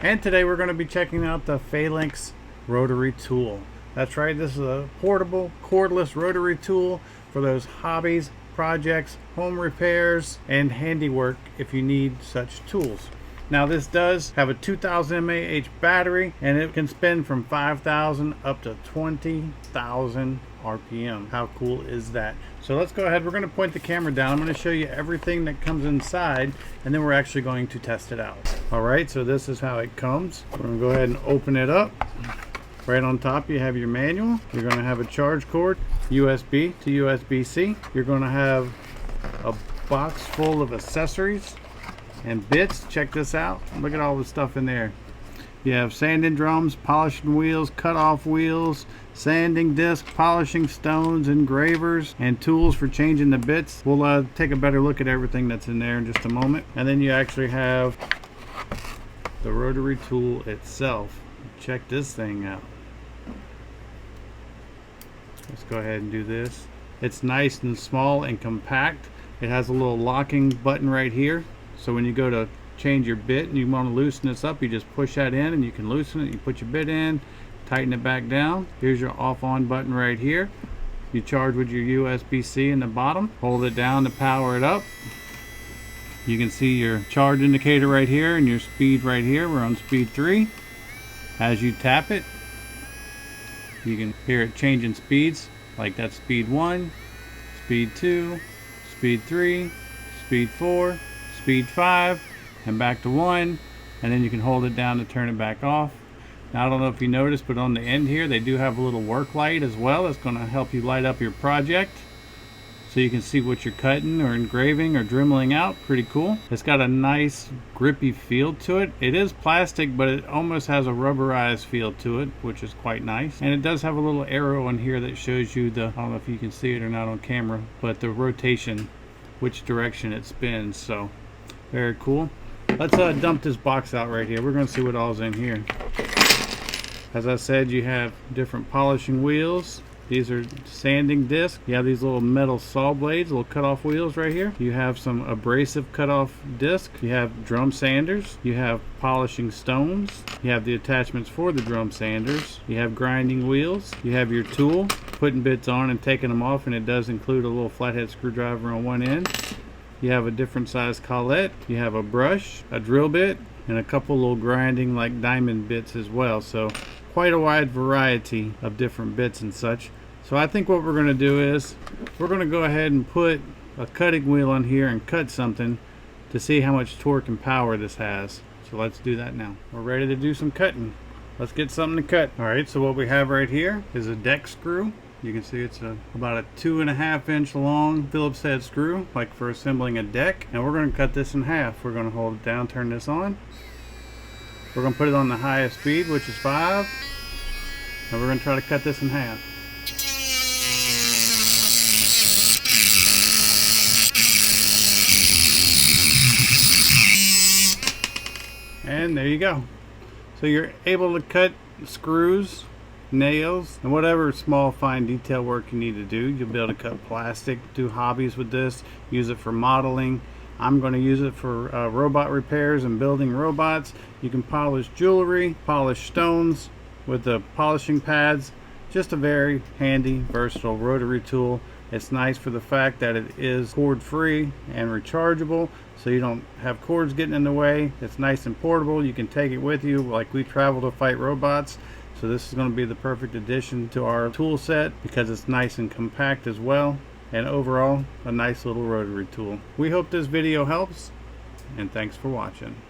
And today we're going to be checking out the Phalanx rotary tool. That's right, this is a portable cordless rotary tool for those hobbies, projects, home repairs, and handiwork if you need such tools. Now this does have a 2000 mAh battery and it can spin from 5,000 up to 20,000 RPM. How cool is that? So let's go ahead, we're going to point the camera down. I'm going to show you everything that comes inside and then we're actually going to test it out. Alright, so this is how it comes. We're going to go ahead and open it up. Right on top you have your manual. You're going to have a charge cord, USB to USB-C. You're going to have a box full of accessories and bits. Check this out. Look at all the stuff in there. You have sanding drums, polishing wheels, cut-off wheels, sanding disc, polishing stones, engravers, and tools for changing the bits. We'll take a better look at everything that's in there in just a moment. And then you actually have the rotary tool itself. Check this thing out. Let's go ahead and do this. It's nice and small and compact. It has a little locking button right here. So when you go to change your bit and you want to loosen this up, you just push that in and you can loosen it. You put your bit in, tighten it back down. Here's your off on button right here. You charge with your USB-C in the bottom. Hold it down to power it up. You can see your charge indicator right here and your speed right here. We're on speed 3. As you tap it, you can hear it changing speeds, like that's speed 1, speed 2, speed 3, speed 4, speed 5, and back to 1, and then you can hold it down to turn it back off. Now I don't know if you noticed, but on the end here they do have a little work light as well. It's going to help you light up your project so you can see what you're cutting or engraving or dremeling out. Pretty cool. It's got a nice grippy feel to it. It is plastic, but it almost has a rubberized feel to it, which is quite nice. And it does have a little arrow in here that shows you the, I don't know if you can see it or not on camera, but the rotation, which direction it spins. So very cool. Let's dump this box out right here. We're going to see what all's in here. As I said, you have different polishing wheels. These are sanding discs. You have these little metal saw blades, little cut-off wheels right here. You have some abrasive cut-off disc. You have drum sanders. You have polishing stones. You have the attachments for the drum sanders. You have grinding wheels. You have your tool, putting bits on and taking them off, and it does include a little flathead screwdriver on one end. You have a different size collet. You have a brush, a drill bit, and a couple little grinding like diamond bits as well. So quite a wide variety of different bits and such. So I think what we're going to do is we're going to go ahead and put a cutting wheel on here and cut something to see how much torque and power this has. So let's do that now. We're ready to do some cutting. Let's get something to cut. Alright, so what we have right here is a deck screw. You can see it's about a 2.5 inch long Phillips head screw, like for assembling a deck. And we're going to cut this in half. We're going to hold it down, turn this on. We're going to put it on the highest speed, which is 5. And we're going to try to cut this in half. And there you go. So you're able to cut screws, nails, and whatever small fine detail work you need to do. You'll be able to cut plastic, do hobbies with this, use it for modeling. I'm going to use it for robot repairs and building robots. You can polish jewelry, polish stones with the polishing pads. Just a very handy, versatile rotary tool. It's nice for the fact that it is cord free and rechargeable, so you don't have cords getting in the way. It's nice and portable. You can take it with you like we travel to fight robots. So this is going to be the perfect addition to our tool set because it's nice and compact as well, and overall a nice little rotary tool. We hope this video helps, and thanks for watching.